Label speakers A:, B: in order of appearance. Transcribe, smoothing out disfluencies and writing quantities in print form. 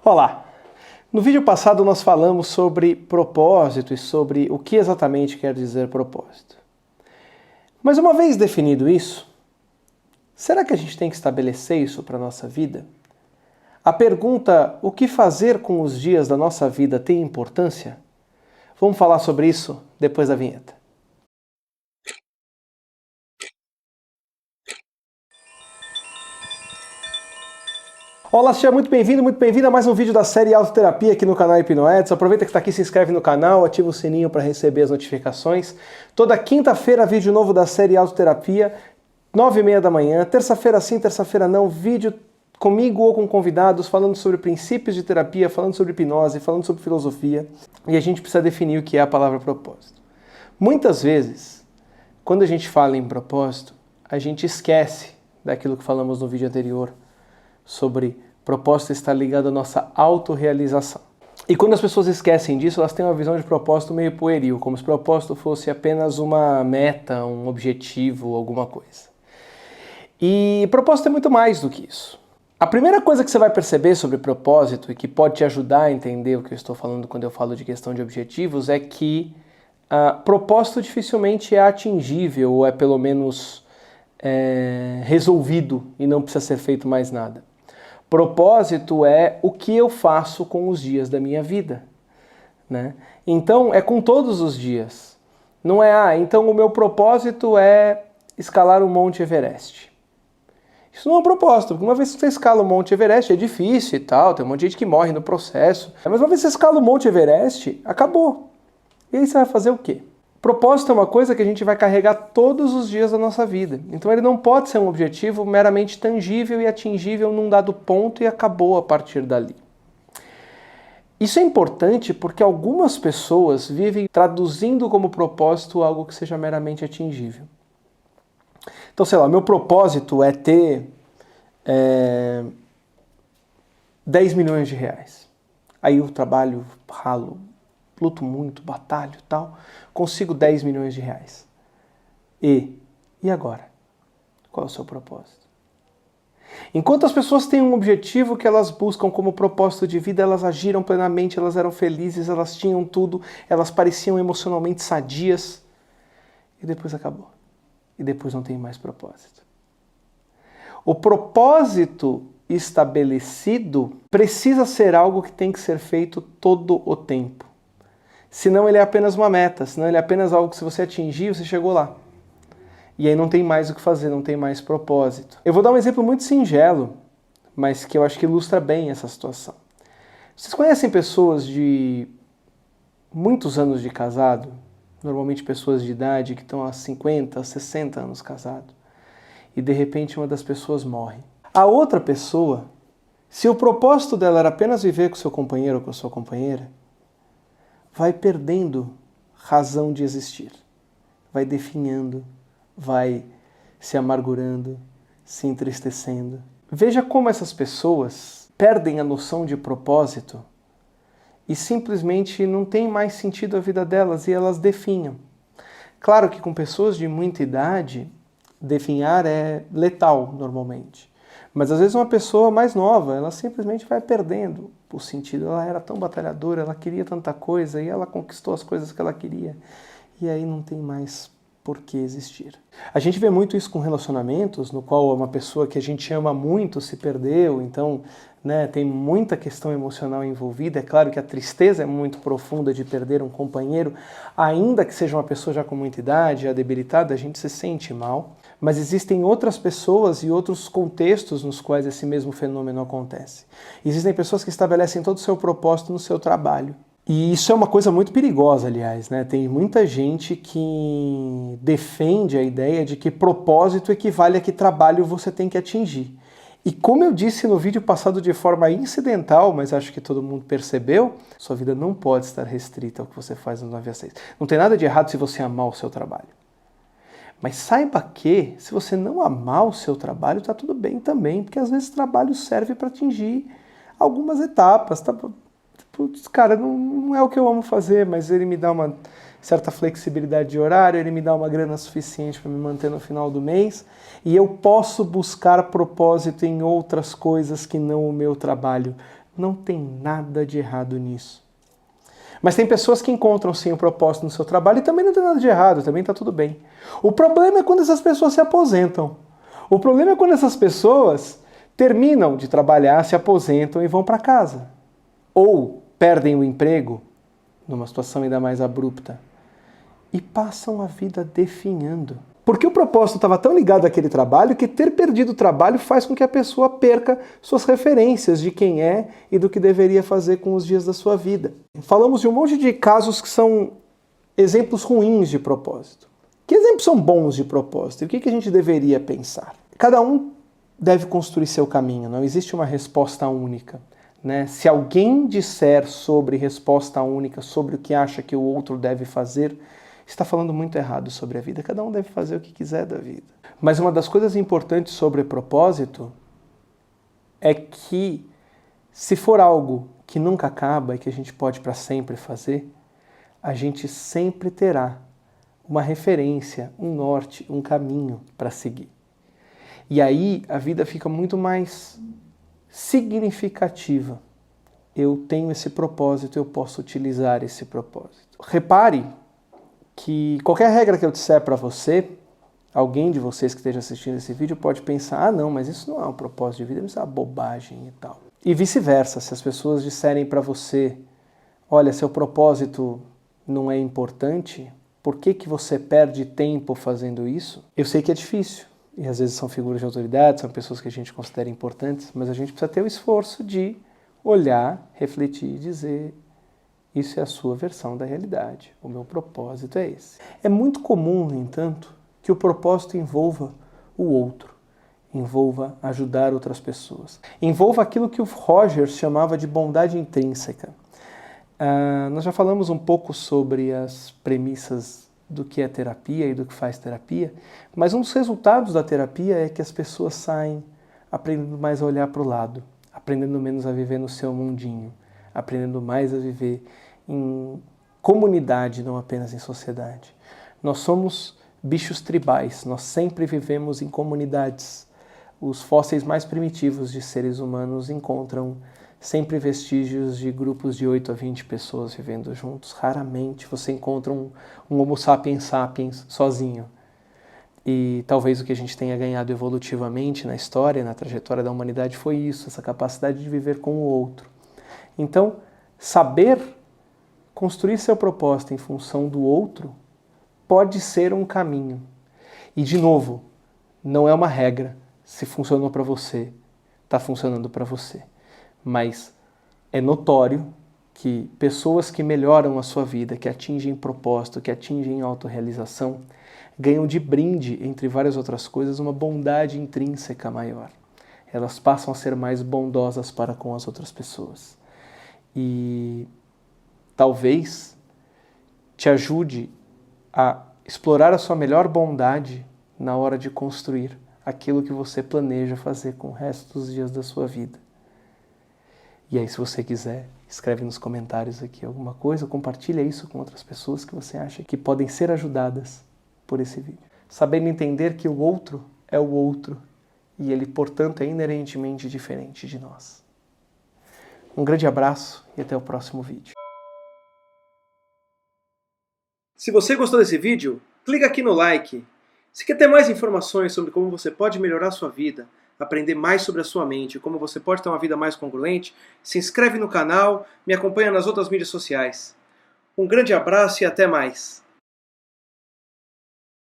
A: Olá! No vídeo passado nós falamos sobre propósito e sobre o que exatamente quer dizer propósito. Mas uma vez definido isso, será que a gente tem que estabelecer isso para a nossa vida? A pergunta, o que fazer com os dias da nossa vida tem importância? Vamos falar sobre isso depois da vinheta. Olá, seja muito bem-vindo, muito bem-vinda a mais um vídeo da série Autoterapia aqui no canal Hipnoeds. Aproveita que está aqui, se inscreve no canal, ativa o sininho para receber as notificações. Toda quinta-feira, vídeo novo da série Autoterapia, 9h30 da manhã. Terça-feira sim, terça-feira não, vídeo comigo ou com convidados, falando sobre princípios de terapia, falando sobre hipnose, falando sobre filosofia. E a gente precisa definir o que é a palavra propósito. Muitas vezes, quando a gente fala em propósito, a gente esquece daquilo que falamos no vídeo anterior, sobre propósito estar ligado à nossa autorrealização. E quando as pessoas esquecem disso, elas têm uma visão de propósito meio pueril, como se propósito fosse apenas uma meta, um objetivo, alguma coisa. E propósito é muito mais do que isso. A primeira coisa que você vai perceber sobre propósito e que pode te ajudar a entender o que eu estou falando quando eu falo de questão de objetivos é que propósito dificilmente é atingível ou é pelo menos resolvido e não precisa ser feito mais nada. Propósito é o que eu faço com os dias da minha vida, né? Então, é com todos os dias. Não é, então o meu propósito é escalar o Monte Everest. Isso não é um propósito, porque uma vez que você escala o Monte Everest, é difícil e tal, tem um monte de gente que morre no processo. Mas uma vez que você escala o Monte Everest, acabou. E aí você vai fazer o quê? Propósito é uma coisa que a gente vai carregar todos os dias da nossa vida. Então ele não pode ser um objetivo meramente tangível e atingível num dado ponto e acabou a partir dali. Isso é importante porque algumas pessoas vivem traduzindo como propósito algo que seja meramente atingível. Então, sei lá, meu propósito é ter 10 milhões de reais. Aí eu trabalho, ralo, luto muito, batalho e tal, consigo 10 milhões de reais. E agora? Qual é o seu propósito? Enquanto as pessoas têm um objetivo que elas buscam como propósito de vida, elas agiram plenamente, elas eram felizes, elas tinham tudo, elas pareciam emocionalmente sadias, e depois acabou. E depois não tem mais propósito. O propósito estabelecido precisa ser algo que tem que ser feito todo o tempo. Senão ele é apenas uma meta, senão ele é apenas algo que se você atingir, você chegou lá. E aí não tem mais o que fazer, não tem mais propósito. Eu vou dar um exemplo muito singelo, mas que eu acho que ilustra bem essa situação. Vocês conhecem pessoas de muitos anos de casado? Normalmente pessoas de idade que estão há 50, 60 anos casados. E de repente uma das pessoas morre. A outra pessoa, se o propósito dela era apenas viver com seu companheiro ou com a sua companheira, vai perdendo razão de existir, vai definhando, vai se amargurando, se entristecendo. Veja como essas pessoas perdem a noção de propósito e simplesmente não tem mais sentido a vida delas e elas definham. Claro que com pessoas de muita idade, definhar é letal normalmente. Mas às vezes uma pessoa mais nova, ela simplesmente vai perdendo o sentido. Ela era tão batalhadora, ela queria tanta coisa e ela conquistou as coisas que ela queria. E aí não tem mais por que existir. A gente vê muito isso com relacionamentos, no qual uma pessoa que a gente ama muito se perdeu, então tem muita questão emocional envolvida. É claro que a tristeza é muito profunda de perder um companheiro, ainda que seja uma pessoa já com muita idade, já debilitada, a gente se sente mal. Mas existem outras pessoas e outros contextos nos quais esse mesmo fenômeno acontece. Existem pessoas que estabelecem todo o seu propósito no seu trabalho. E isso é uma coisa muito perigosa, aliás, né? Tem muita gente que defende a ideia de que propósito equivale a que trabalho você tem que atingir. E como eu disse no vídeo passado de forma incidental, mas acho que todo mundo percebeu, sua vida não pode estar restrita ao que você faz no 9 às 6. Não tem nada de errado se você amar o seu trabalho. Mas saiba que, se você não amar o seu trabalho, está tudo bem também, porque às vezes o trabalho serve para atingir algumas etapas. Tá? Putz, cara, não é o que eu amo fazer, mas ele me dá uma certa flexibilidade de horário, ele me dá uma grana suficiente para me manter no final do mês, e eu posso buscar propósito em outras coisas que não o meu trabalho. Não tem nada de errado nisso. Mas tem pessoas que encontram sim o propósito no seu trabalho e também não tem nada de errado, também está tudo bem. O problema é quando essas pessoas se aposentam. O problema é quando essas pessoas terminam de trabalhar, se aposentam e vão para casa. Ou perdem o emprego, numa situação ainda mais abrupta, e passam a vida definhando. Porque o propósito estava tão ligado àquele trabalho que ter perdido o trabalho faz com que a pessoa perca suas referências de quem é e do que deveria fazer com os dias da sua vida. Falamos de um monte de casos que são exemplos ruins de propósito. Que exemplos são bons de propósito? E o que a gente deveria pensar? Cada um deve construir seu caminho, não existe uma resposta única. Né? Se alguém disser sobre resposta única, sobre o que acha que o outro deve fazer, está falando muito errado sobre a vida. Cada um deve fazer o que quiser da vida. Mas uma das coisas importantes sobre propósito é que, se for algo que nunca acaba e que a gente pode para sempre fazer, a gente sempre terá uma referência, um norte, um caminho para seguir. E aí a vida fica muito mais significativa. Eu tenho esse propósito, eu posso utilizar esse propósito. Repare que qualquer regra que eu disser para você, alguém de vocês que esteja assistindo esse vídeo pode pensar, ah não, mas isso não é um propósito de vida, isso é uma bobagem e tal. E vice-versa, se as pessoas disserem para você, olha, seu propósito não é importante, por que você perde tempo fazendo isso? Eu sei que é difícil, e às vezes são figuras de autoridade, são pessoas que a gente considera importantes, mas a gente precisa ter o esforço de olhar, refletir e dizer, isso é a sua versão da realidade. O meu propósito é esse. É muito comum, no entanto, que o propósito envolva o outro, envolva ajudar outras pessoas, envolva aquilo que o Rogers chamava de bondade intrínseca. Nós já falamos um pouco sobre as premissas do que é terapia e do que faz terapia, mas um dos resultados da terapia é que as pessoas saem aprendendo mais a olhar para o lado, aprendendo menos a viver no seu mundinho, aprendendo mais a viver em comunidade, não apenas em sociedade. Nós somos bichos tribais, nós sempre vivemos em comunidades. Os fósseis mais primitivos de seres humanos encontram sempre vestígios de grupos de 8 a 20 pessoas vivendo juntos. Raramente você encontra um Homo sapiens sapiens sozinho. E talvez o que a gente tenha ganhado evolutivamente na história, na trajetória da humanidade, foi isso, essa capacidade de viver com o outro. Então, saber construir seu propósito em função do outro pode ser um caminho. E, de novo, não é uma regra. Se funcionou para você, está funcionando para você. Mas é notório que pessoas que melhoram a sua vida, que atingem propósito, que atingem autorrealização, ganham de brinde, entre várias outras coisas, uma bondade intrínseca maior. Elas passam a ser mais bondosas para com as outras pessoas. E talvez te ajude a explorar a sua melhor bondade na hora de construir aquilo que você planeja fazer com o resto dos dias da sua vida. E aí, se você quiser, escreve nos comentários aqui alguma coisa, compartilha isso com outras pessoas que você acha que podem ser ajudadas por esse vídeo. Sabendo entender que o outro é o outro e ele, portanto, é inerentemente diferente de nós. Um grande abraço e até o próximo vídeo. Se você gostou desse vídeo, clica aqui no like. Se quer ter mais informações sobre como você pode melhorar a sua vida, aprender mais sobre a sua mente, como você pode ter uma vida mais congruente, se inscreve no canal, me acompanha nas outras mídias sociais. Um grande abraço e até mais!